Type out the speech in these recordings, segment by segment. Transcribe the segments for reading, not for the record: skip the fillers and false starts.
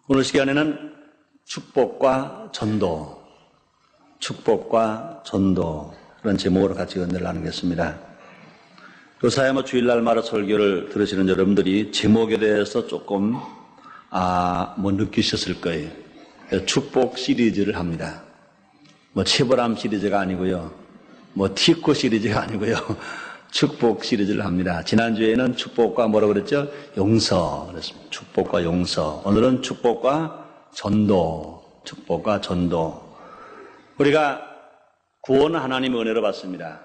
오늘 시간에는 축복과 전도, 그런 제목으로 같이 은혜를 나누겠습니다. 요사야 주일날마다 설교를 들으시는 여러분들이 제목에 대해서 조금 느끼셨을 거예요. 축복 시리즈를 합니다. 체벌함 시리즈가 아니고요, 티코 시리즈가 아니고요, 축복 시리즈를 합니다. 지난주에는 축복과 뭐라고 그랬죠? 용서 그랬습니다. 축복과 용서. 오늘은 축복과 전도. 우리가 구원은 하나님의 은혜로 받습니다.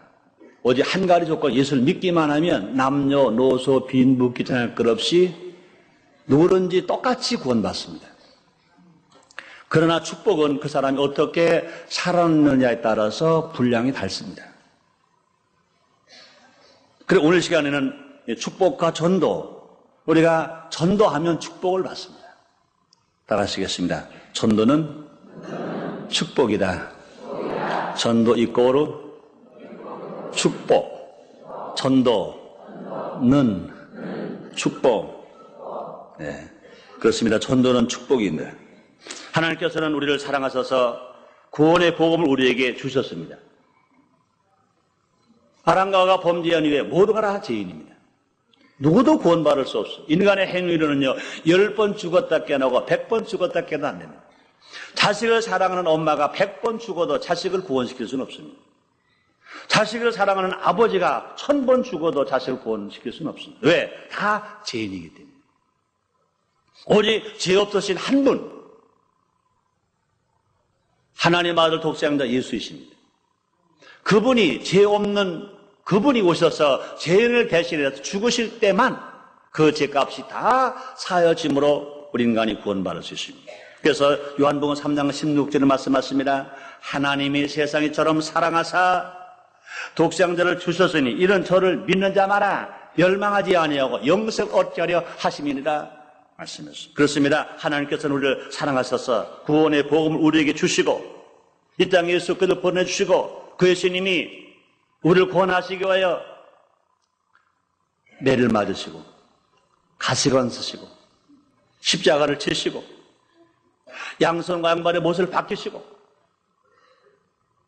오직 한 가지 조건, 예수를 믿기만 하면 남녀, 노소, 빈부, 귀천할 것 없이 누구든지 똑같이 구원받습니다. 그러나 축복은 그 사람이 어떻게 살았느냐에 따라서 분량이 다릅니다. 그리고 오늘 시간에는 축복과 전도, 우리가 전도하면 축복을 받습니다. 따라하시겠습니다. 전도는 축복이다. 전도 이꼬르 축복. 전도는 축복. 네, 그렇습니다. 전도는 축복인데 하나님께서는 우리를 사랑하셔서 구원의 복음을 우리에게 주셨습니다. 아람과가 범죄한 이후에 모두가 다 죄인입니다. 누구도 구원받을 수 없어요. 인간의 행위로는요, 10번 죽었다 깨어나고 100번 죽었다 깨어나도 안 됩니다. 자식을 사랑하는 엄마가 100번 죽어도 자식을 구원시킬 수는 없습니다. 자식을 사랑하는 아버지가 1000번 죽어도 자식을 구원시킬 수는 없습니다. 왜? 다 죄인이기 때문에. 오직 죄 없으신 한 분, 하나님 아들 독생자 예수이십니다. 그분이 죄 없는 그분이 오셔서 죄인을 대신해서 죽으실 때만 그 죄값이 다 사여짐으로 우리 인간이 구원받을 수 있습니다. 그래서 요한복음 3장 16절에 말씀하십니다. 하나님이 세상이처럼 사랑하사 독생자를 주셨으니 이런 저를 믿는 자마다 멸망하지 아니하고 영생 얻게 하려 하심이니라 말씀했습니다. 그렇습니다. 하나님께서는 우리를 사랑하셔서 구원의 복음을 우리에게 주시고 이 땅에 예수 그리스도를 보내주시고 그 예수님이 우리를 구원하시기 위하여 매를 맞으시고 가시관 쓰시고 십자가를 치시고 양손과 양발의 못을 박히시고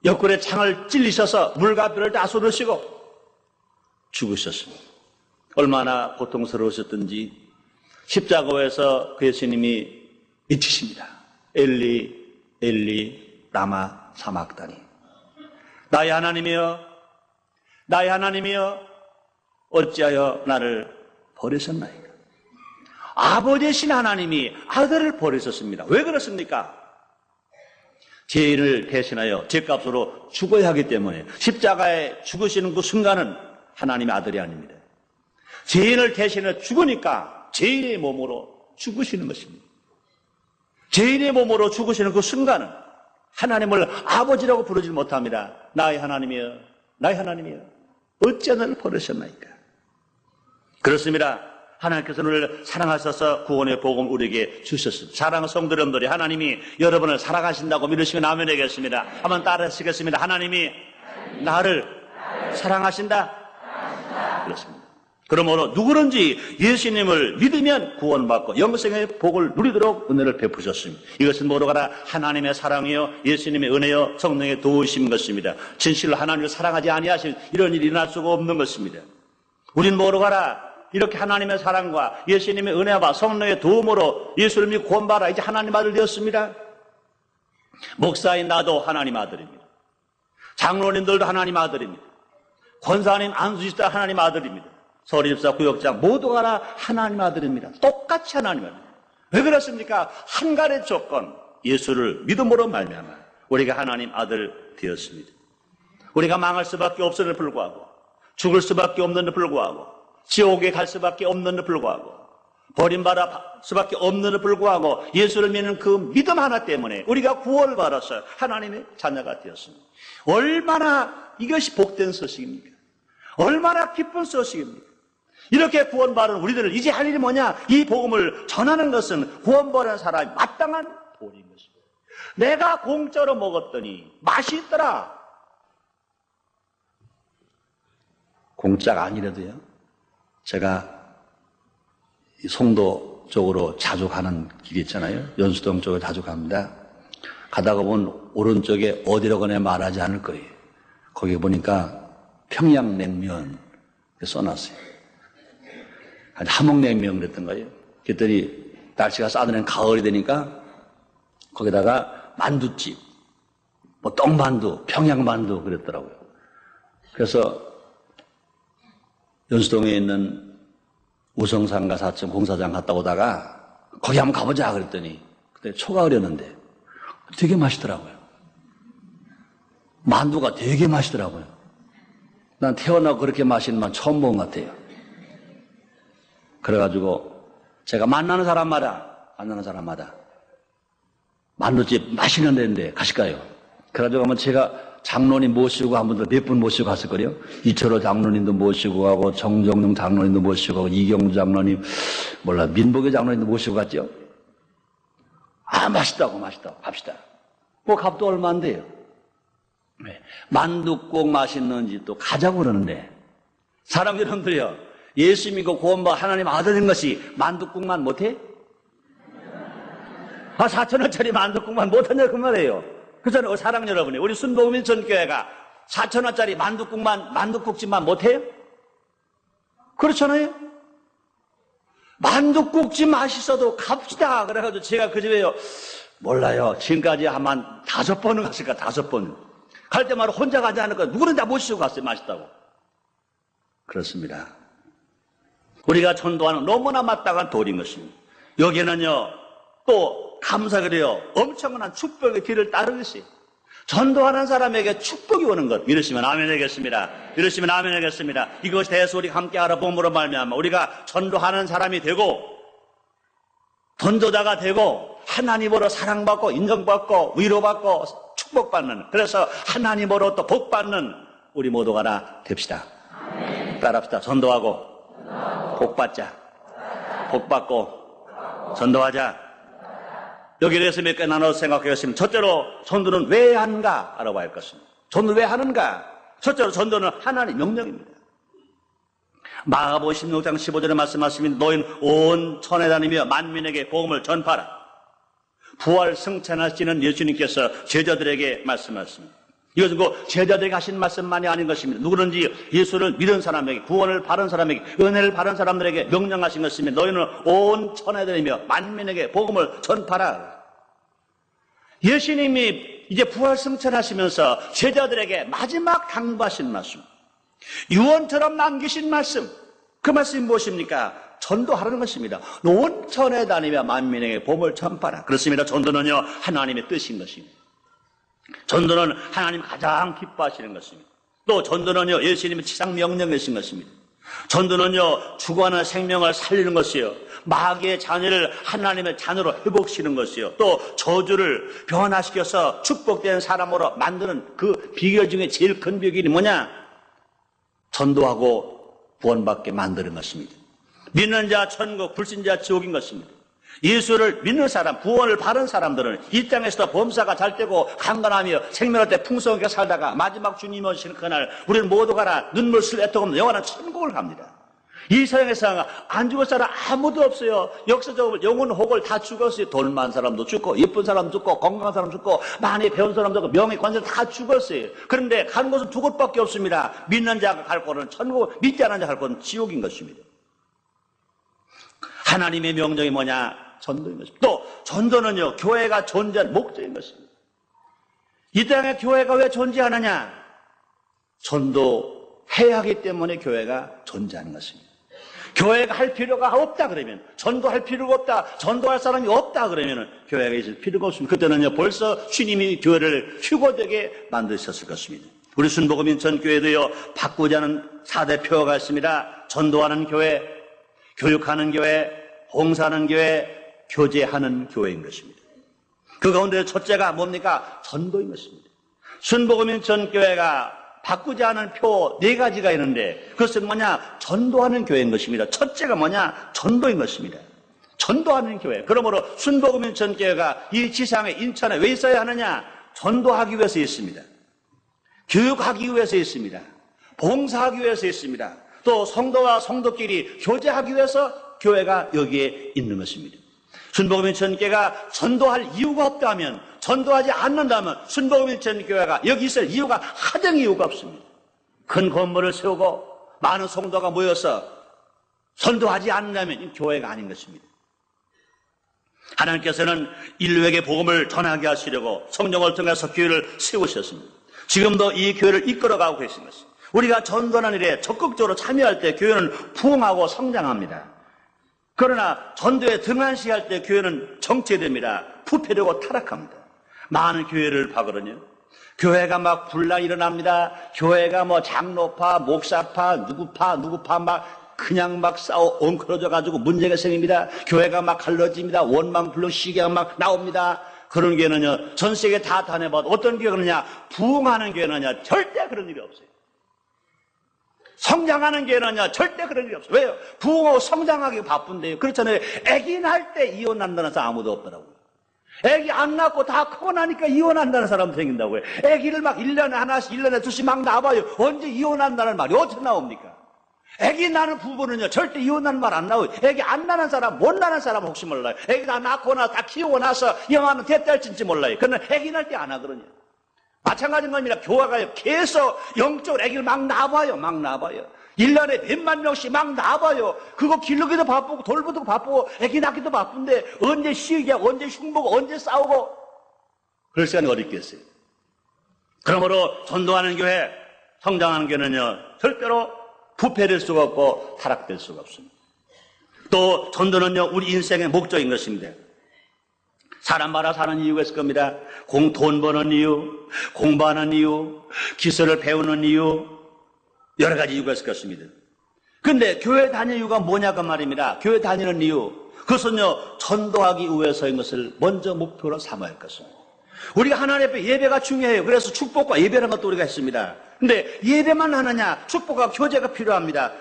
옆구리에 창을 찔리셔서 물과 뼈를 다 쏟으시고 죽으셨습니다. 얼마나 고통스러우셨든지 십자가에서 그 예수님이 외치십니다. 엘리 엘리 라마 사막다니, 나의 하나님이여 어찌하여 나를 버리셨나이까. 아버지신 하나님이 아들을 버리셨습니다. 왜 그렇습니까? 죄인을 대신하여 죄값으로 죽어야 하기 때문에 십자가에 죽으시는 그 순간은 하나님의 아들이 아닙니다. 죄인을 대신해 죽으니까 죄인의 몸으로 죽으시는 것입니다. 죄인의 몸으로 죽으시는 그 순간은 하나님을 아버지라고 부르지 못합니다. 나의 하나님이여 어찌 나를 버리셨나이까. 그렇습니다. 하나님께서 우리를 사랑하셔서 구원의 복음을 우리에게 주셨습니다. 사랑하는 성도 여러분들이 하나님이 여러분을 사랑하신다고 믿으시면 아멘 되겠습니다. 한번 따라하시겠습니다. 하나님이 나를 사랑하신다. 그렇습니다. 그러므로 누구든지 예수님을 믿으면 구원받고 영생의 복을 누리도록 은혜를 베푸셨습니다. 이것은 뭐로 가라? 하나님의 사랑이요 예수님의 은혜요 성령의 도우심 것입니다. 진실로 하나님을 사랑하지 아니하시면 이런 일이 일어날 수가 없는 것입니다. 우린 뭐로 가라? 이렇게 하나님의 사랑과 예수님의 은혜와 성령의 도움으로 예수를 믿고 구원받아 이제 하나님 아들 되었습니다. 목사인 나도 하나님 아들입니다. 장로님들도 하나님 아들입니다. 권사님 안수집사 하나님 아들입니다. 서리집사 구역장 모두가 다 하나님 아들입니다. 똑같이 하나님 아들. 왜 그렇습니까? 한 가지 조건, 예수를 믿음으로 말미암아 우리가 하나님 아들 되었습니다. 우리가 망할 수밖에 없음에도 불구하고 죽을 수밖에 없는데 불구하고 지옥에 갈 수밖에 없는데 불구하고 버림받을 수밖에 없는데 불구하고 예수를 믿는 그 믿음 하나 때문에 우리가 구원을 받아서 하나님의 자녀가 되었습니다. 얼마나 이것이 복된 소식입니까? 얼마나 기쁜 소식입니까? 이렇게 구원받은 우리들을 이제 할 일이 뭐냐? 이 복음을 전하는 것은 구원받은 사람이 마땅한 도리인 것입니다. 내가 공짜로 먹었더니 맛이 있더라. 공짜가 아니라도요, 제가 이 송도 쪽으로 자주 가는 길이 있잖아요. 연수동 쪽으로 자주 갑니다. 가다가 보면 오른쪽에 어디라고나 말하지 않을 거예요. 거기 보니까 평양냉면 써놨어요. 함흥냉면 그랬던 거예요. 그랬더니 날씨가 싸늘한 가을이 되니까 거기다가 만두집, 뭐 떡만두, 평양만두 그랬더라고요. 그래서 연수동에 있는 우성상가 4층 공사장 갔다 오다가 거기 한번 가보자 그랬더니 그때 초가을이었는데 되게 맛있더라고요. 만두가 되게 맛있더라고요. 난 태어나고 그렇게 맛있는 만 처음 본 것 같아요. 그래가지고 제가 만나는 사람마다 만두집 맛있는 데인데 가실까요? 그래가지고 한번 제가 장로님 모시고 한 번 더 몇 분 모시고 갔을 거예요. 이철호 장로님도 모시고 가고 정정용 장로님도 모시고 가고 이경주 장로님 몰라 민복의 장로님도 모시고 갔죠. 아 맛있다고 갑시다. 뭐 값도 얼마인데요. 네. 만둣국 맛있는지 또 가자고 그러는데 사람 여러분들이요 예수 믿고 구원받아 하나님 아들인 것이 만둣국만 못해? 4,000원짜리 만둣국만 못하냐 그 말이에요. 그래서 사랑 여러분이 우리 순복음인천교회가 4,000원짜리 만둣국집만 못해요? 그렇잖아요. 만둣국집 맛있어도 갑시다. 그래가지고 제가 그 집에요 몰라요. 지금까지 한 5번은 갔을까 5번. 갈 때마다 혼자 가지 않을까 누구는 다 모시고 갔어요. 맛있다고. 그렇습니다. 우리가 전도하는 너무나 마땅한 도리인 것입니다. 여기는요 또 감사그래요 엄청난 축복의 길을 따르겠어요. 전도하는 사람에게 축복이 오는 것 믿으시면 아멘 하겠습니다. 믿으시면 아멘 하겠습니다. 이것에 대해서 우리가 함께 알아봄으로 말미암아 우리가 전도하는 사람이 되고 전도자가 되고 하나님으로 사랑받고 인정받고 위로받고 축복받는 그래서 하나님으로 또 복받는 우리 모두가 다 됩시다. 따라합시다. 전도하고 복받자. 복받고 전도하자. 여기에 대해서 몇 개 나눠서 생각하겠습니다. 첫째로 전도는 왜 하는가 알아봐야 할 것입니다. 전도는 왜 하는가? 첫째로 전도는 하나님의 명령입니다. 마가복음 16장 15절에 말씀하십니다. 너희는 온 천에 다니며 만민에게 복음을 전파하라. 부활 승천하시는 예수님께서 제자들에게 말씀하십니다. 이것은 그 제자들에게 하신 말씀만이 아닌 것입니다. 누구든지 예수를 믿은 사람에게 구원을 받은 사람에게 은혜를 받은 사람들에게 명령하신 것입니다. 너희는 온 천에 다니며 만민에게 복음을 전파하라. 예수님이 이제 부활 승천하시면서 제자들에게 마지막 당부하신 말씀, 유언처럼 남기신 말씀, 그 말씀이 무엇입니까? 전도하라는 것입니다. 온 천에 다니며 만민에게 복음을 전파하라. 그렇습니다. 전도는요 하나님의 뜻인 것입니다. 전도는 하나님 가장 기뻐하시는 것입니다. 또 전도는요 예수님의 지상 명령이신 것입니다. 전도는요 죽어가는 생명을 살리는 것이요 마귀의 자녀를 하나님의 자녀로 회복시키는 것이요 또 저주를 변화시켜서 축복된 사람으로 만드는 그 비결 중에 제일 큰 비결이 뭐냐? 전도하고 구원받게 만드는 것입니다. 믿는 자 천국, 불신자 지옥인 것입니다. 예수를 믿는 사람, 구원을 받은 사람들은 이 땅에서도 범사가 잘 되고 강건하며 생명할 때 풍성하게 살다가 마지막 주님 오시는 그날 우리는 모두가 다 눈물 쓸 애통 없는 영원한 천국을 갑니다. 이 세상에서 안 죽을 사람 아무도 없어요. 역사적으로 영혼 혹을 다 죽었어요. 돈 많은 사람도 죽고 예쁜 사람도 죽고 건강한 사람도 죽고 많이 배운 사람도 죽고 명예 관세 다 죽었어요. 그런데 가는 곳은 두 곳밖에 없습니다. 믿는 자가 갈 곳은 천국, 믿지 않는 자가 갈 곳은 지옥인 것입니다. 하나님의 명령이 뭐냐? 전도인 것입니다. 또 전도는요 교회가 존재하는 목적인 것입니다. 이 땅에 교회가 왜 존재하느냐? 전도해야 하기 때문에 교회가 존재하는 것입니다. 교회가 할 필요가 없다 그러면, 전도할 필요가 없다, 전도할 사람이 없다 그러면 교회가 있을 필요가 없습니다. 그때는요 벌써 주님이 교회를 휴거되게 만드셨을 것입니다. 우리 순복음인천교회도요 바꾸지 않은 4대 표어가 있습니다. 전도하는 교회, 교육하는 교회, 봉사하는 교회, 교제하는 교회인 것입니다. 그 가운데 첫째가 뭡니까? 전도인 것입니다. 순복음인천교회가 바꾸지 않은 표 4가지가 있는데 그것은 뭐냐? 전도하는 교회인 것입니다. 첫째가 뭐냐? 전도인 것입니다. 전도하는 교회. 그러므로 순복음인천교회가 이 지상에 인천에 왜 있어야 하느냐? 전도하기 위해서 있습니다. 교육하기 위해서 있습니다. 봉사하기 위해서 있습니다. 또 성도와 성도끼리 교제하기 위해서 교회가 여기에 있는 것입니다. 순복음인천교회가 전도할 이유가 없다면, 전도하지 않는다면 순복음인천교회가 여기 있을 이유가 하등 이유가 없습니다. 큰 건물을 세우고 많은 성도가 모여서 전도하지 않는다면 이 교회가 아닌 것입니다. 하나님께서는 인류에게 복음을 전하게 하시려고 성령을 통해서 교회를 세우셨습니다. 지금도 이 교회를 이끌어가고 계신 것입니다. 우리가 전도하는 일에 적극적으로 참여할 때 교회는 부흥하고 성장합니다. 그러나 전도에 등한시할 때 교회는 정체됩니다. 부패되고 타락합니다. 많은 교회를 봐거든요. 교회가 막 분란 일어납니다. 교회가 뭐 장로파, 목사파, 누구파 막 그냥 막 엉클어져 가지고 문제가 생깁니다. 교회가 막 갈라집니다. 원망 불능 시기가 막 나옵니다. 그런 교회는요, 전 세계 다 다녀봐도 어떤 교회가 그러냐, 부흥하는 교회는요, 절대 그런 일이 없어요. 성장하는 교회는요, 절대 그런 일이 없어요. 왜요? 부흥하고 성장하기 바쁜데요. 그렇잖아요. 아기 낳을 때 이혼한다는 사람 아무도 없더라고요. 아기 안 낳고 다 크고 나니까 이혼한다는 사람 생긴다고요. 아기를 막 1년에 하나씩, 1년에 두씩 막 낳아봐요. 언제 이혼한다는 말이 어떻게 나옵니까? 아기 낳는 부부는요, 절대 이혼하는 말 안 나와요. 아기 안 낳는 사람, 못 낳는 사람 혹시 몰라요. 아기 다 낳고 나서 다 키우고 나서 영화는 대딸진지 몰라요. 그러나 아기 낳을 때 안 하거든요. 마찬가지인 겁니다. 교회가요, 계속 영적으로 아기를 막 낳아봐요. 막 낳아봐요. 1년에 100만 명씩 막 낳아봐요. 그거 기르기도 바쁘고 돌보기도 바쁘고 아기 낳기도 바쁜데 언제 쉬게, 언제 흉보고, 언제 싸우고 그럴 시간이 어디 있겠어요. 그러므로 전도하는 교회, 성장하는 교회는요, 절대로 부패될 수가 없고 타락될 수가 없습니다. 또 전도는요, 우리 인생의 목적인 것입니다. 사람 말아 사는 이유가 있을 겁니다. 돈 버는 이유, 공부하는 이유, 기술을 배우는 이유, 여러 가지 이유가 있을 것입니다. 근데 교회 다니는 이유가 뭐냐고 말입니다. 교회 다니는 이유, 그것은요, 전도하기 위해서인 것을 먼저 목표로 삼아야 할 것입니다. 우리가 하나님 앞에 예배가 중요해요. 그래서 축복과 예배라는 것도 우리가 했습니다. 근데 예배만 하느냐? 축복과 교제가 필요합니다.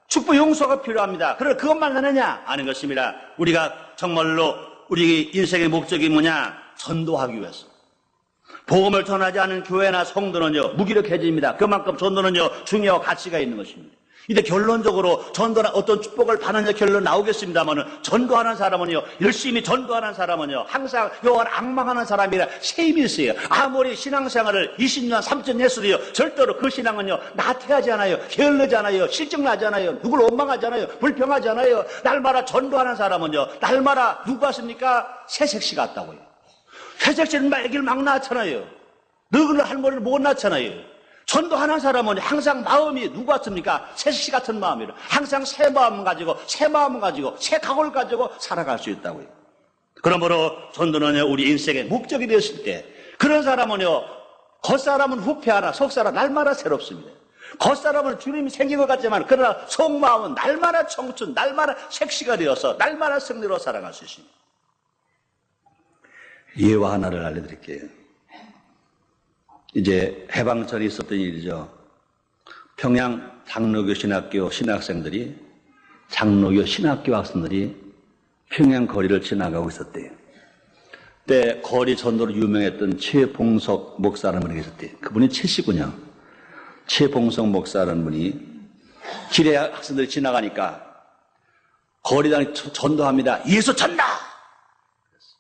축복 용서가 필요합니다. 그러나 그것만 하느냐? 아닌 것입니다. 우리가 정말로 우리 인생의 목적이 뭐냐? 전도하기 위해서. 복음을 전하지 않은 교회나 성도는요, 무기력해집니다. 그만큼 전도는요, 중요하고 가치가 있는 것입니다. 이제 결론적으로 전도나 어떤 축복을 받느냐 결론 나오겠습니다만은, 전도하는 사람은요, 열심히 전도하는 사람은요, 항상 여호와를 앙망하는 사람이라 세임이 있어요. 아무리 신앙생활을 20년, 30년 했어도요, 절대로 그 신앙은요, 나태하지 않아요. 게을르지 않아요. 실증나지 않아요. 누굴 원망하지 않아요. 불평하지 않아요. 날마다 전도하는 사람은요, 날마다 누구 같습니까? 새색시 같다고요. 새색시는 애기를 막 낳잖아요. 늙은 할머니를 못 낳잖아요. 전도하는 사람은 항상 마음이 누구 같습니까? 새씨 같은 마음이에요. 항상 새 마음 가지고, 새 각오를 가지고 살아갈 수 있다고요. 그러므로 전도는요, 우리 인생의 목적이 되었을 때, 그런 사람은요, 겉사람은 후패하나 속사람 날마다 새롭습니다. 겉사람은 주님이 생긴 것 같지만, 그러나 속마음은 날마다 청춘, 날마다 색시가 되어서 날마다 승리로 살아갈 수 있습니다. 예화 하나를 알려드릴게요. 이제 해방 전에 있었던 일이죠. 평양 장로교 신학교 신학생들이, 장로교 신학교 학생들이 평양 거리를 지나가고 있었대요. 그때 거리 전도로 유명했던 최봉석 목사라는 분이 계셨대요. 그분이 70군요. 최봉석 목사라는 분이 길에 학생들이 지나가니까 거리당 전도합니다. 예수 전다!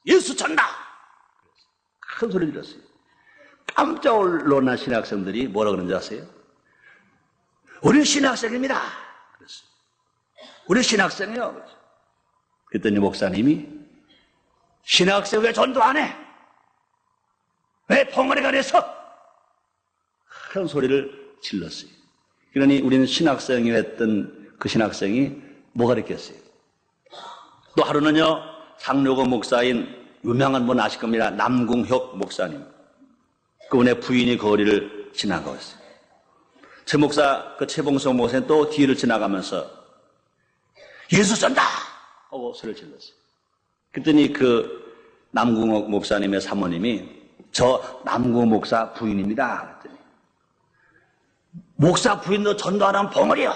예수 전다! 큰 소리 들었어요. 깜짝 놀란 신학생들이 뭐라 그러는지 아세요? 우리 신학생입니다. 그랬어요. 우리 신학생이요. 그랬더니 목사님이, 신학생 왜 전도 안 해? 왜 벙어리가 돼서? 큰 소리를 질렀어요. 그러니 우리는 신학생이 했던 그 신학생이 뭐가 됐겠어요? 또 하루는요, 장로교 목사인 유명한 분 아실 겁니다. 남궁혁 목사님. 그분의 부인이 거리를 지나가고 있어요. 최 목사, 그 최봉석 목사님 또 뒤를 지나가면서 예수 전다! 하고 소리를 질렀어요. 그랬더니 그 남궁혁 목사님의 사모님이 저 남궁혁 목사 부인입니다. 그랬더니 목사 부인도 전도 안 하면 벙어리요.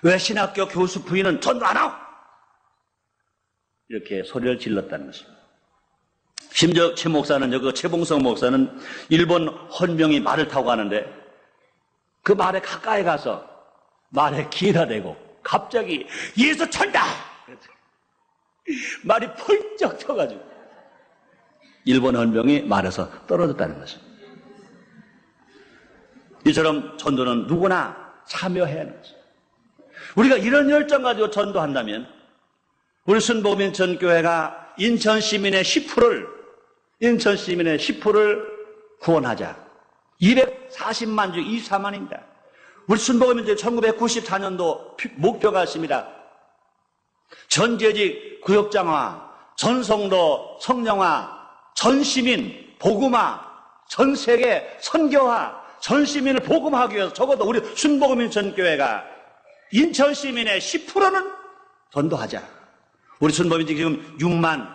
왜 신학교 교수 부인은 전도 안 하고? 이렇게 소리를 질렀다는 것입니다. 심지어 최 목사는요, 그 최봉석 목사는 일본 헌병이 말을 타고 가는데 그 말에 가까이 가서 말에 기에다 대고 갑자기 예수 천다! 말이 펄쩍 터가지고 일본 헌병이 말에서 떨어졌다는 것입니다. 이처럼 전도는 누구나 참여해야 하는 것입니다. 우리가 이런 열정 가지고 전도한다면 우리 순복음인천교회가 인천 시민의 10%를 구원하자. 240만 중 24만입니다. 우리 순복음인천 1994년도 목표가 있습니다. 전재직 구역장화, 전성도 성령화, 전시민 복음화, 전세계 선교화, 전시민을 복음하기 위해서 적어도 우리 순복음인천교회가 인천 시민의 10%는 전도하자. 우리 순복음인천 지금 6만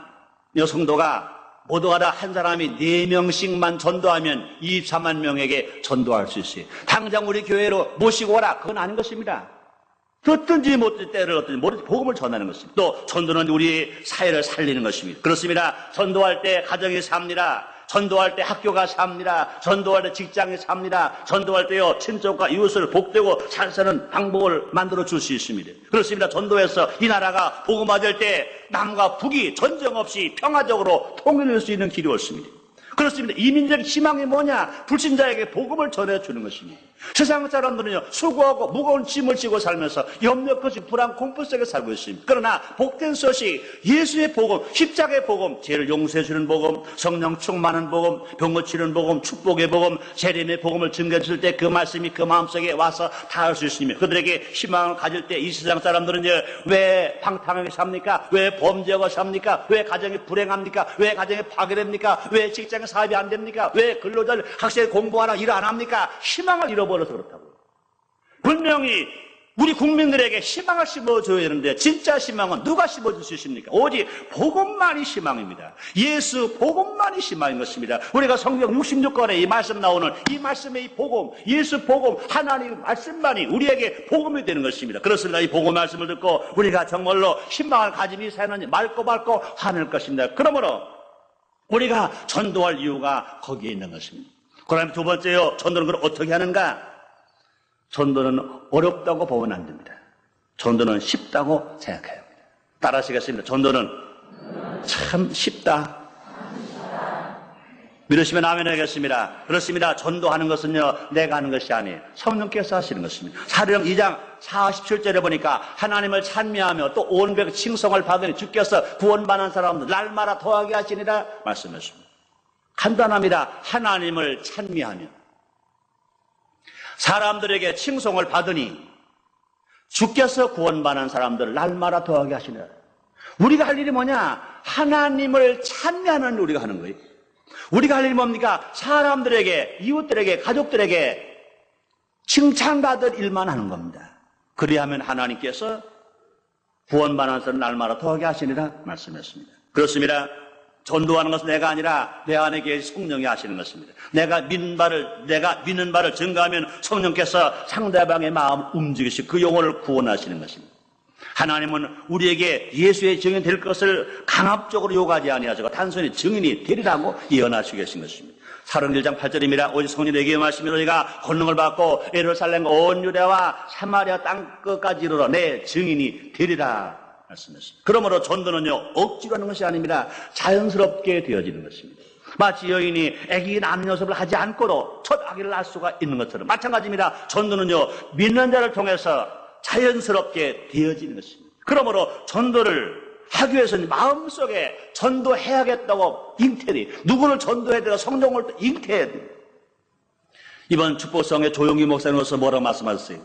여성도가 모두가 다 한 사람이 4명씩만 전도하면 24만 명에게 전도할 수 있어요. 당장 우리 교회로 모시고 오라. 그건 아닌 것입니다. 듣든지 못듣든지 때를 얻든지 모르지 복음을 전하는 것입니다. 또 전도는 우리 사회를 살리는 것입니다. 그렇습니다. 전도할 때 가정이 삽니다. 전도할 때 학교가 삽니다. 전도할 때 직장이 삽니다. 전도할 때요 친족과 이웃을 복되고 잘 사는 방법을 만들어 줄 수 있습니다. 그렇습니다. 전도해서 이 나라가 복음화될 때 남과 북이 전쟁 없이 평화적으로 통일할 수 있는 길이 옳습니다. 그렇습니다. 이민적 희망이 뭐냐? 불신자에게 복음을 전해주는 것입니다. 세상 사람들은요 수고하고 무거운 짐을 지고 살면서 염려 없이 불안 공포 속에 살고 있습니다. 그러나 복된 소식, 예수의 복음, 십자가의 복음, 죄를 용서해주는 복음, 성령 충만한 복음, 병 고치는 복음, 축복의 복음, 재림의 복음을 증거해줄 때 그 말씀이 그 마음속에 와서 닿을 수 있습니다. 그들에게 희망을 가질 때 이 세상 사람들은요 왜 방탕하게 삽니까? 왜 범죄하고 삽니까? 왜 가정이 불행합니까? 왜 가정이 파괴됩니까? 왜 직장에 사업이 안 됩니까? 왜 근로자 학생 공부하라 일 안 합니까? 희망을 잃어버려서 그렇다고요. 분명히 우리 국민들에게 희망을 심어줘야 되는데 진짜 희망은 누가 심어줄 수 있습니까? 오직 복음만이 희망입니다. 예수 복음만이 희망인 것입니다. 우리가 성경 66권에 이 말씀 나오는 이 말씀의 이 복음, 예수 복음, 하나님 말씀만이 우리에게 복음이 되는 것입니다. 그렇습니다. 이 복음 말씀을 듣고 우리가 정말로 희망을 가진 이 사회는 맑고 하늘 것입니다. 그러므로 우리가 전도할 이유가 거기에 있는 것입니다. 그다음에 두 번째요, 전도는 그걸 어떻게 하는가? 전도는 어렵다고 보면 안 됩니다. 전도는 쉽다고 생각해야 합니다. 따라하시겠습니다. 전도는 참 쉽다. 믿으시면 아멘 하겠습니다. 그렇습니다. 전도하는 것은요, 내가 하는 것이 아니에요. 성령께서 하시는 것입니다. 사도행 2장 47절에 보니까 하나님을 찬미하며 또 온백 칭송을 받으니 주께서 구원받는 사람들 날마다 더하게 하시니라 말씀하십니다. 간단합니다. 하나님을 찬미하며 사람들에게 칭송을 받으니 주께서 구원받는 사람들을 날마다 더하게 하시니라. 우리가 할 일이 뭐냐? 하나님을 찬미하는 우리가 하는 거예요. 우리가 할 일이 뭡니까? 사람들에게, 이웃들에게, 가족들에게 칭찬받을 일만 하는 겁니다. 그리하면 하나님께서 구원받는 사람을 날마다 더하게 하시니라 말씀했습니다. 그렇습니다. 전도하는 것은 내가 아니라 내 안에 계신 성령이 하시는 것입니다. 내가 믿는 바를 증거하면 성령께서 상대방의 마음을 움직이시고 그 영혼을 구원하시는 것입니다. 하나님은 우리에게 예수의 증인 될 것을 강압적으로 요구하지 아니하시고 단순히 증인이 되리라고 예언하시고 계신 것입니다. 사도행 1장 8절입니다. 오직 성령에게 말씀이 너희가 권능을 받고 예루살렘 온 유대와 사마리아 땅끝까지 이르러 내 증인이 되리라 말씀했습니다. 그러므로 전도는요 억지로 하는 것이 아닙니다. 자연스럽게 되어지는 것입니다. 마치 여인이 아기 낳는 연습을 하지 않고도 첫 아기를 낳을 수가 있는 것처럼 마찬가지입니다. 전도는요 믿는 자를 통해서 자연스럽게 되어지는 것입니다. 그러므로 전도를 하기 위해서는 마음속에 전도해야겠다고 잉태돼. 누구를 전도해야 되고 성령을 또 잉태해야 돼요. 이번 축복성의 조용기 목사님으로서 뭐라고 말씀하셨어요?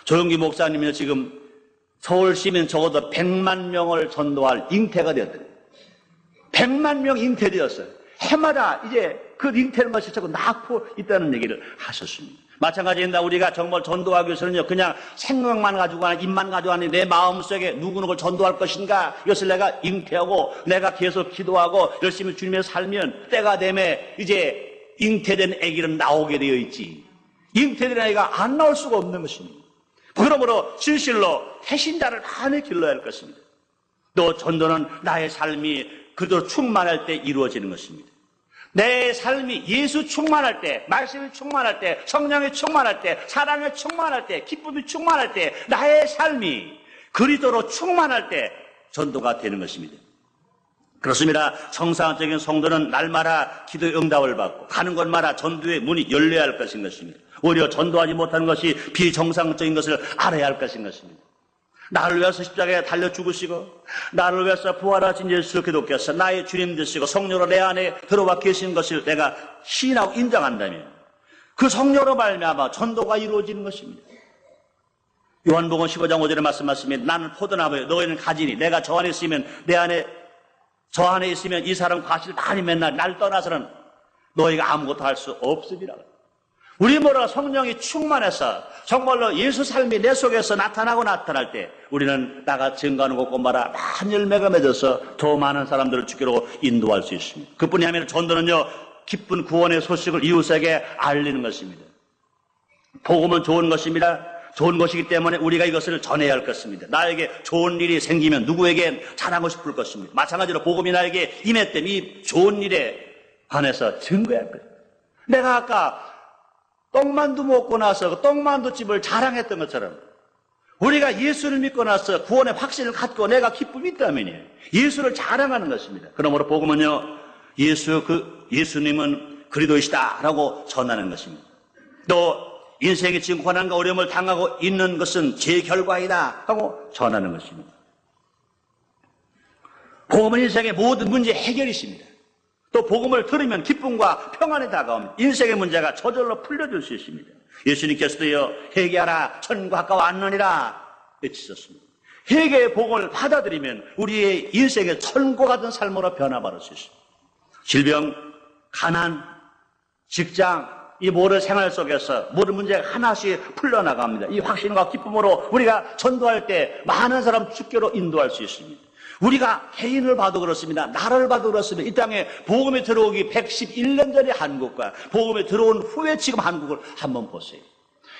조용기 목사님이 지금 서울 시민 적어도 100만 명을 전도할 잉태가 되었대요. 100만 명 잉태되었어요. 해마다 이제 그 잉태는 것이 자꾸 낳고 있다는 얘기를 하셨습니다. 마찬가지입니다. 우리가 정말 전도하기 위해서는요, 그냥 생각만 가지고 하는, 입만 가지고 하는 내 마음속에 누구누구를 전도할 것인가? 이것을 내가 잉태하고, 내가 계속 기도하고, 열심히 주님의 살면, 때가 되면 이제 잉태된 아기는 나오게 되어 있지. 잉태된 아기가 안 나올 수가 없는 것입니다. 그러므로 진실로 해신자를 많이 길러야 할 것입니다. 또 전도는 나의 삶이 그대로 충만할 때 이루어지는 것입니다. 내 삶이 예수 충만할 때, 말씀이 충만할 때, 성령이 충만할 때, 사랑이 충만할 때, 기쁨이 충만할 때 나의 삶이 그리스도로 충만할 때 전도가 되는 것입니다. 그렇습니다. 정상적인 성도는 날마다 기도의 응답을 받고 가는 곳마다 전도의 문이 열려야 할 것인 것입니다. 오히려 전도하지 못하는 것이 비정상적인 것을 알아야 할 것인 것입니다. 나를 위해서 십자가에 달려 죽으시고 나를 위해서 부활하신 예수 그리스도께서 나의 주님 되시고 성령으로 내 안에 들어와 계신 것을 내가 시인하고 인정한다면 그 성령으로 말미암아 전도가 이루어지는 것입니다. 요한복음 15장 5절에 말씀하시면 나는 포도나무에 너희는 가지니 내가 저 안에 있으면 저 안에 있으면 이 사람 과실 많이 맨날 날 떠나서는 너희가 아무것도 할 수 없으리라. 우리 모두가 성령이 충만해서 정말로 예수 삶이 내 속에서 나타나고 나타날 때 우리는 나가 증거하는 곳곳마다 많은 열매가 맺어서 더 많은 사람들을 주께로 인도할 수 있습니다. 그뿐이 아니라 전도는요, 기쁜 구원의 소식을 이웃에게 알리는 것입니다. 복음은 좋은 것입니다. 좋은 것이기 때문에 우리가 이것을 전해야 할 것입니다. 나에게 좋은 일이 생기면 누구에게 잘하고 싶을 것입니다. 마찬가지로 복음이 나에게 임했다면 이 좋은 일에 관해서 증거해야 할 것입니다. 내가 아까 떡만두 먹고 나서 그 떡만두집을 자랑했던 것처럼 우리가 예수를 믿고 나서 구원의 확신을 갖고 내가 기쁨이 있다면요, 예수를 자랑하는 것입니다. 그러므로 복음은요, 예수님은 그리스도이시다라고 전하는 것입니다. 또 인생이 지금 고난과 어려움을 당하고 있는 것은 제 결과이다 하고 전하는 것입니다. 복음은 인생의 모든 문제 해결이십니다. 또 복음을 들으면 기쁨과 평안이 다가옵니다. 인생의 문제가 저절로 풀려질 수 있습니다. 예수님께서도요, 회개하라 천국 가까워왔느니라 외치셨습니다. 회개의 복음을 받아들이면 우리의 인생의 천국 같은 삶으로 변화받을 수 있습니다. 질병, 가난, 직장, 이 모든 생활 속에서 모든 문제가 하나씩 풀려나갑니다. 이 확신과 기쁨으로 우리가 전도할 때 많은 사람 주께로 인도할 수 있습니다. 우리가 해인을 봐도 그렇습니다. 나를 봐도 그렇습니다. 이 땅에 복음에 들어오기 111년 전의 한국과 복음에 들어온 후에 지금 한국을 한번 보세요.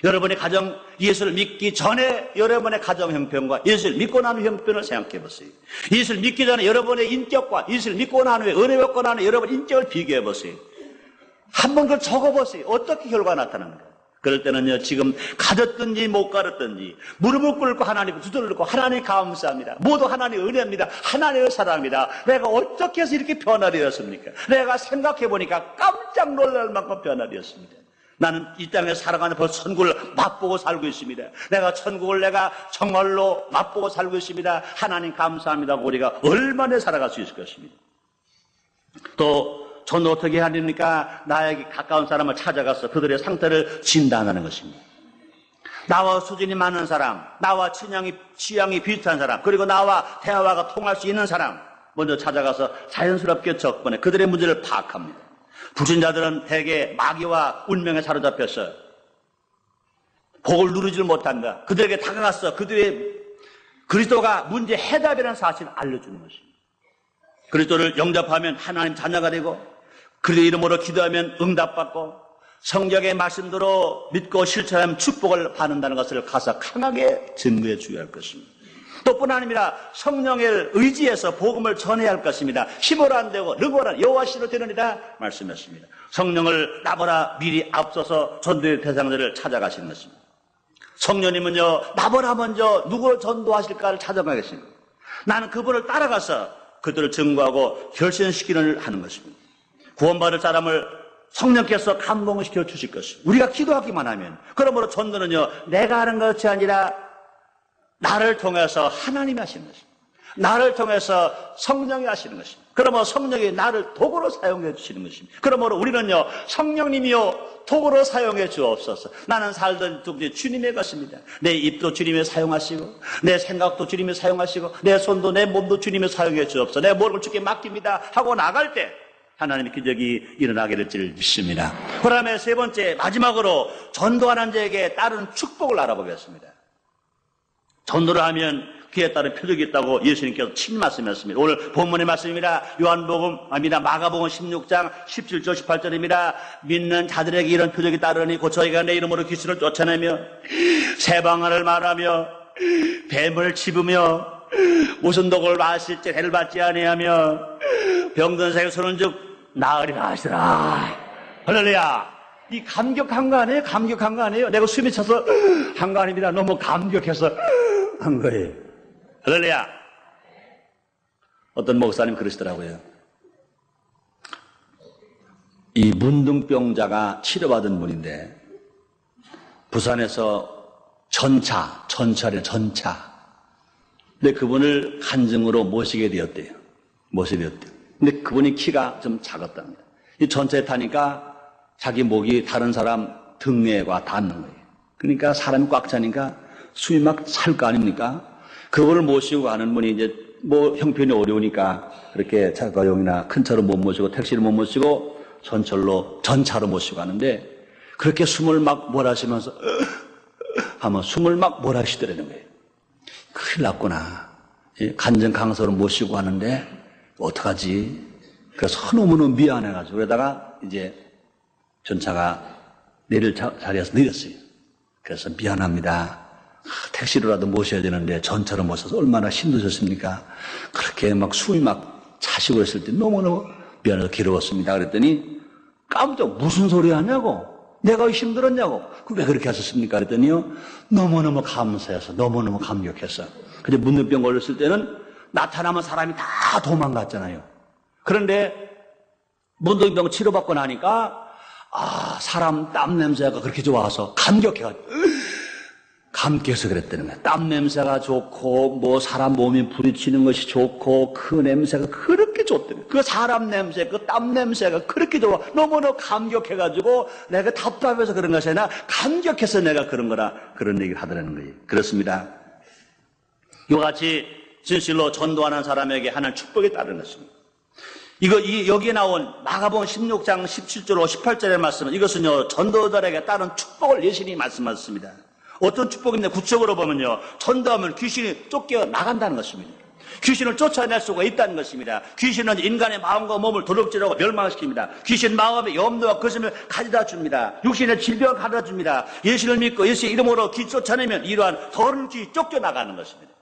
여러분의 가정, 예수를 믿기 전에 여러분의 가정 형편과 예수를 믿고 난 후 형편을 생각해 보세요. 예수를 믿기 전에 여러분의 인격과 예수를 믿고 난 후에 은혜 받고 난 후에 여러분의 인격을 비교해 보세요. 한번 그걸 적어보세요. 어떻게 결과가 나타나는가. 그럴 때는요, 지금 가졌든지 못 가졌든지 무릎을 꿇고 하나님을 두드리고 하나님 감사합니다. 모두 하나님의 은혜입니다. 하나님의 사랑입니다. 내가 어떻게 해서 이렇게 변화되었습니까? 내가 생각해보니까 깜짝 놀랄 만큼 변화되었습니다. 나는 이 땅에 살아가는 벌써 천국을 맛보고 살고 있습니다. 내가 천국을 내가 정말로 맛보고 살고 있습니다. 하나님 감사합니다. 우리가 얼마나 살아갈 수 있을 것입니다. 또 저는 어떻게 하니까 나에게 가까운 사람을 찾아가서 그들의 상태를 진단하는 것입니다. 나와 수준이 맞는 사람, 나와 취향이 비슷한 사람, 그리고 나와 대화가 통할 수 있는 사람 먼저 찾아가서 자연스럽게 접근해 그들의 문제를 파악합니다. 불신자들은 대개 마귀와 운명에 사로잡혀서 복을 누리지를 못한다. 그들에게 다가가서 그들의 그리스도가 문제 해답이라는 사실을 알려주는 것입니다. 그리스도를 영접하면 하나님 자녀가 되고 그리스도 이름으로 기도하면 응답받고 성경의 말씀대로 믿고 실천하면 축복을 받는다는 것을 가서 강하게 증거해 주어야 할 것입니다. 또 뿐 아니라 성령을 의지해서 복음을 전해야 할 것입니다. 힘으로 안 되고 능으로 여호와시로 되느니라 말씀했습니다. 성령을 나보다 미리 앞서서 전도의 대상자를 찾아가시는 것입니다. 성령님은요, 나보다 먼저 누구를 전도하실까를 찾아가겠습니다. 나는 그분을 따라가서 그들을 증거하고 결신시키는 하는 것입니다. 구원받을 사람을 성령께서 감동시켜 주실 것입니다. 우리가 기도하기만 하면. 그러므로 전도는요, 내가 하는 것이 아니라 나를 통해서 하나님이 하시는 것입니다. 나를 통해서 성령이 하시는 것입니다. 그러므로 성령이 나를 도구로 사용해 주시는 것입니다. 그러므로 우리는요, 성령님이요 도구로 사용해 주옵소서. 나는 살던 중에 주님의 것입니다. 내 입도 주님이 사용하시고 내 생각도 주님이 사용하시고 내 손도 내 몸도 주님이 사용해 주옵소서. 내 모든 걸 주께 맡깁니다 하고 나갈 때 하나님의 기적이 일어나게 될 줄 믿습니다. 그 다음에 세 번째, 마지막으로 전도하는 자에게 따른 축복을 알아보겠습니다. 전도를 하면 그에 따른 표적이 있다고 예수님께서 친히 말씀하셨습니다. 오늘 본문의 말씀입니다. 마가복음 16장 17절 18절입니다. 믿는 자들에게 이런 표적이 따르니 곧 저희가 내 이름으로 귀신을 쫓아내며 새방언을 말하며 뱀을 집으며 무슨 독을 마실지 해를 받지 아니하며 병든 자에게 서는즉 나으리라 하시라. 할렐루야. 이 감격한 거 아니에요? 감격한 거 아니에요? 내가 숨이 차서 한 거 아닙니다. 너무 감격해서 한 거예요. 할렐루야. 어떤 목사님 그러시더라고요. 이 문둥병자가 치료받은 분인데 부산에서 전차. 근데 그분을 간증으로 모시게 되었대요. 근데 그분이 키가 좀 작았답니다. 이 전차에 타니까 자기 목이 다른 사람 등에와 닿는 거예요. 그러니까 사람이 꽉 차니까 숨이 막 찰 거 아닙니까? 그분을 모시고 가는 분이 이제 뭐 형편이 어려우니까 그렇게 자가용이나 큰 차로 못 모시고 택시를 못 모시고 전차로 모시고 가는데 그렇게 숨을 막 몰아쉬면서 하면 숨을 막 몰아쉬더라는 거예요. 큰일 났구나. 간증 강사로 모시고 가는데 어떡하지? 그래서 너무너무 미안해가지고 그러다가 이제 전차가 내릴 자리에서 내렸어요. 그래서 미안합니다. 택시로라도 모셔야 되는데 전차로 모셔서 얼마나 힘드셨습니까? 그렇게 막 숨이 막 차시고 했을 때 너무너무 미안해서 괴로웠습니다. 그랬더니 깜짝 무슨 소리 하냐고. 내가 힘들었냐고. 왜 그렇게 하셨습니까? 그랬더니요. 너무너무 감사해서 너무너무 감격해서. 근데 문둥병 걸렸을 때는 나타나면 사람이 다 도망갔잖아요. 그런데 문둥병 치료받고 나니까 사람 땀 냄새가 그렇게 좋아서 감격해서 그랬다는 거야. 땀 냄새가 좋고 뭐 사람 몸이 부딪히는 것이 좋고 그 냄새가 그렇게 좋대요. 그 사람 냄새, 그 땀 냄새가 그렇게 좋아. 너무너무 감격해가지고 내가 답답해서 그런 것이 아니라 감격해서 내가 그런 거라 그런 얘기를 하더라는 거예요. 그렇습니다. 이와 같이 진실로 전도하는 사람에게 하는 축복이 따르는 것입니다. 여기에 나온 마가복음 16장 17절로 18절의 말씀은 이것은요, 전도자에게 따른 축복을 예수님이 말씀하셨습니다. 어떤 축복인데 구체적으로 보면요, 전도하면 귀신이 쫓겨 나간다는 것입니다. 귀신을 쫓아낼 수가 있다는 것입니다. 귀신은 인간의 마음과 몸을 도둑질하고 멸망시킵니다. 귀신 마음의 염려와 거짓을 가져다 줍니다. 육신의 질병을 가져다 줍니다. 예수를 믿고 예수의 이름으로 귀 쫓아내면 이러한 더러운 귀 쫓겨나가는 것입니다.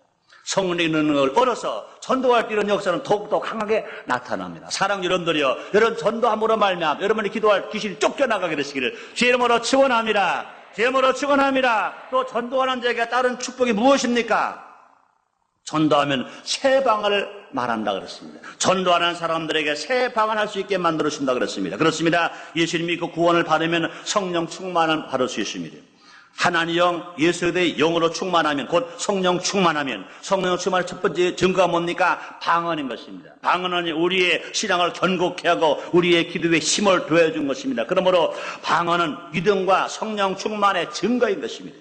성령의 능력을 얻어서 전도할 때 이런 역사는 더욱더 강하게 나타납니다. 사랑 여러분들이요, 여러분 전도함으로 말미암아 여러분이 기도할 귀신이 쫓겨나가게 되시기를 주의 이름으로 축원합니다. 주의 이름으로 축원합니다. 또 전도하는 자에게 따른 축복이 무엇입니까? 전도하면 새 방언을 말한다 그랬습니다. 전도하는 사람들에게 새 방언할 수 있게 만들어 준다 그랬습니다. 그렇습니다. 예수님 믿고 구원을 받으면 성령 충만을 받을 수 있습니다. 하나님 영, 예수의 영으로 충만하면, 곧 성령 충만하면, 성령 충만의 첫 번째 증거가 뭡니까? 방언인 것입니다. 방언은 우리의 신앙을 견고케 하고 우리의 기도에 힘을 더해준 것입니다. 그러므로 방언은 믿음과 성령 충만의 증거인 것입니다.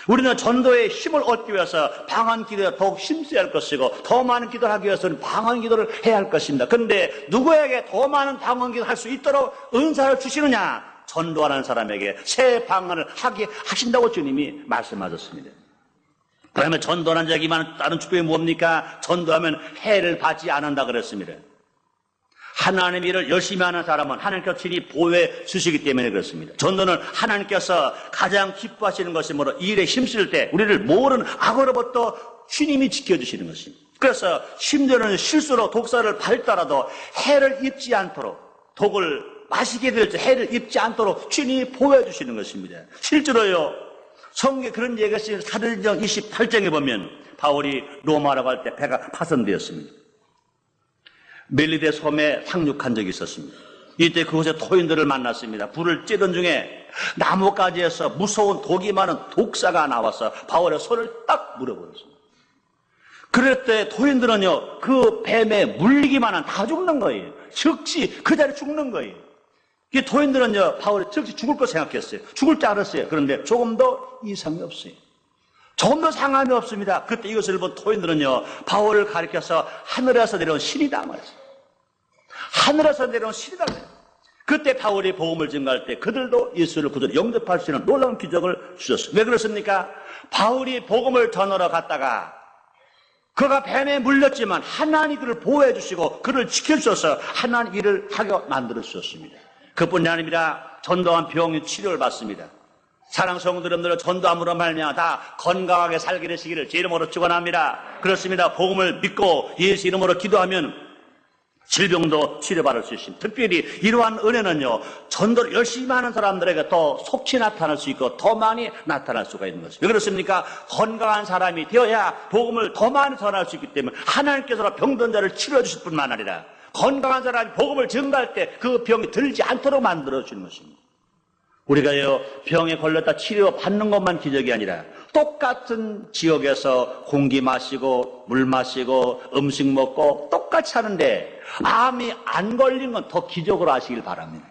우리는 전도에 힘을 얻기 위해서 방언 기도에 더욱 힘써야 할 것이고, 더 많은 기도를 하기 위해서는 방언 기도를 해야 할 것입니다. 그런데 누구에게 더 많은 방언 기도를 할 수 있도록 은사를 주시느냐? 전도하는 사람에게 새 방언을 하게 하신다고 주님이 말씀하셨습니다. 그러면 전도하는 자에게만 다른 축복이 뭡니까? 전도하면 해를 받지 않는다 그랬습니다. 하나님 일을 열심히 하는 사람은 하나님께서 친히 보호해 주시기 때문에 그렇습니다. 전도는 하나님께서 가장 기뻐하시는 것이 뭐로 이 일에 힘쓸 때 우리를 모르는 악으로부터 주님이 지켜주시는 것입니다. 그래서 심지어는 실수로 독사를 밟더라도 해를 입지 않도록, 독을 마시게 될 때 해를 입지 않도록 주님이 보호해 주시는 것입니다. 실제로요, 성경에 그런 얘기가 있어요. 사도행전 28장에 보면 바울이 로마라고 할 때 배가 파손되었습니다. 멜리데 섬에 상륙한 적이 있었습니다. 이때 그곳에 토인들을 만났습니다. 불을 쬐던 중에 나뭇가지에서 무서운 독이 많은 독사가 나와서 바울의 손을 딱 물어버렸습니다. 그럴 때 토인들은요, 그 뱀에 물리기만 하면 다 죽는 거예요. 즉시 그 자리에 죽는 거예요. 이 토인들은요, 바울이 즉시 죽을 거 생각했어요. 죽을 줄 알았어요. 그런데 조금 더 이상이 없어요. 조금 더 상함이 없습니다. 그때 이것을 본 토인들은요, 바울을 가리켜서 하늘에서 내려온 신이다 말했어요. 하늘에서 내려온 신이다 말했어요. 그때 바울이 복음을 증거할 때 그들도 예수를 구주로 영접할 수 있는 놀라운 기적을 주셨어요. 왜 그렇습니까? 바울이 복음을 전하러 갔다가 그가 뱀에 물렸지만 하나님 그를 보호해 주시고 그를 지켜주셔서 하나님 일을 하게 만들어 주셨습니다. 그뿐이 아닙니다. 전도한 병이 치료를 받습니다. 사랑 성도들 여러분들, 전도함으로 말미암아 다 건강하게 살게 되시기를 제 이름으로 축원합니다. 그렇습니다. 복음을 믿고 예수 이름으로 기도하면 질병도 치료받을 수 있습니다. 특별히 이러한 은혜는요, 전도를 열심히 하는 사람들에게 더 속히 나타날 수 있고 더 많이 나타날 수가 있는 것입니다. 왜 그렇습니까? 건강한 사람이 되어야 복음을 더 많이 전할 수 있기 때문에 하나님께서 병든 자를 치료해 주실 뿐만 아니라 건강한 사람이 복음을 전가할 때 그 병이 들지 않도록 만들어 주는 것입니다. 우리가요, 병에 걸렸다 치료받는 것만 기적이 아니라 똑같은 지역에서 공기 마시고 물 마시고 음식 먹고 똑같이 하는데 암이 안 걸린 건 더 기적으로 하시길 바랍니다.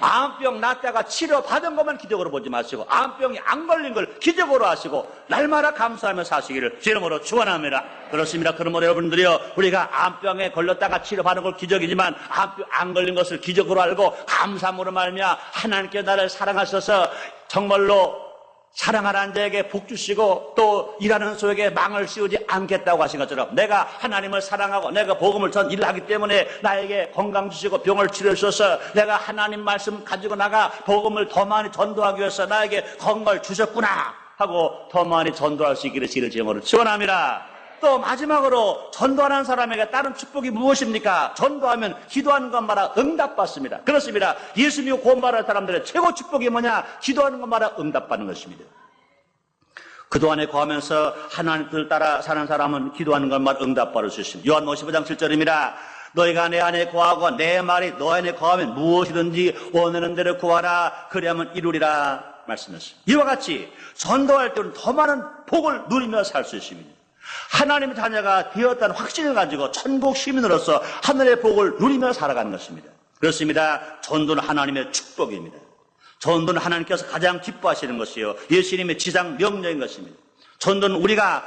암병 낫다가 치료받은 것만 기적으로 보지 마시고 암병이 안 걸린 걸 기적으로 하시고 날마다 감사하며 사시기를 주 이름으로 축원합니다. 그렇습니다. 그러므로 여러분들이요, 우리가 암병에 걸렸다가 치료받은 걸 기적이지만 암병 안 걸린 것을 기적으로 알고 감사함으로 말미암아 하나님께 나를 사랑하셔서 정말로 사랑하는 자에게 복 주시고 또 일하는 소에게 망을 씌우지 않겠다고 하신 것처럼 내가 하나님을 사랑하고 내가 복음을 전 일하기 때문에 나에게 건강 주시고 병을 치료해 주셔서 내가 하나님 말씀 가지고 나가 복음을 더 많이 전도하기 위해서 나에게 건강을 주셨구나 하고 더 많이 전도할 수 있기를 주의 이름으로 축원합니다. 또 마지막으로 전도하는 사람에게 다른 축복이 무엇입니까? 전도하면 기도하는 것마다 응답받습니다. 그렇습니다. 예수 믿고 구원받은 사람들의 최고 축복이 뭐냐? 기도하는 것마다 응답받는 것입니다. 그동안에 거하면서 하나님 뜻을 따라 사는 사람은 기도하는 것마다 응답받을 수 있습니다. 요한 55장 7절입니다. 너희가 내 안에 거하고 내 말이 너 안에 거하면 무엇이든지 원하는 대로 구하라. 그리하면 이루리라 말씀하셨습니다. 이와 같이 전도할 때는 더 많은 복을 누리며 살 수 있습니다. 하나님의 자녀가 되었다는 확신을 가지고 천국 시민으로서 하늘의 복을 누리며 살아가는 것입니다. 그렇습니다. 전도는 하나님의 축복입니다. 전도는 하나님께서 가장 기뻐하시는 것이요, 예수님의 지상 명령인 것입니다. 전도는 우리가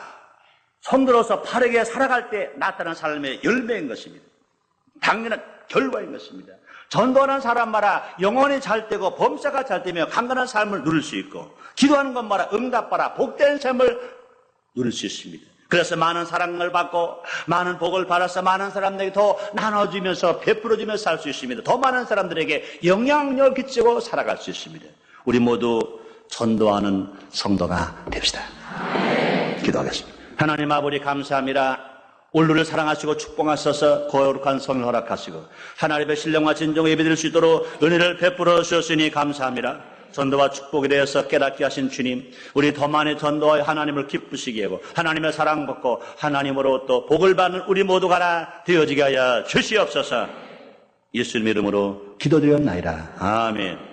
손들어서 바르게 살아갈 때 나타나는 삶의 열매인 것입니다. 당연한 결과인 것입니다. 전도하는 사람마다 영혼이 잘 되고 범사가 잘 되며 강건한 삶을 누릴 수 있고 기도하는 것마다 응답받아 복된 삶을 누릴 수 있습니다. 그래서 많은 사랑을 받고 많은 복을 받아서 많은 사람들에게 더 나눠주면서 베풀어주면서 살 수 있습니다. 더 많은 사람들에게 영향력을 끼치고 살아갈 수 있습니다. 우리 모두 전도하는 성도가 됩시다. 기도하겠습니다. 하나님 아버지 감사합니다. 오늘을 사랑하시고 축복하셔서 거룩한 성을 허락하시고 하나님의 신령과 진정을 예배드릴 수 있도록 은혜를 베풀어 주셨으니 감사합니다. 전도와 축복에 대해서 깨닫게 하신 주님, 우리 더 많이 전도하여 하나님을 기쁘시게 하고 하나님의 사랑받고 하나님으로 또 복을 받는 우리 모두가 하나 되어지게 하여 주시옵소서. 예수님 이름으로 기도드렸나이다. 아멘.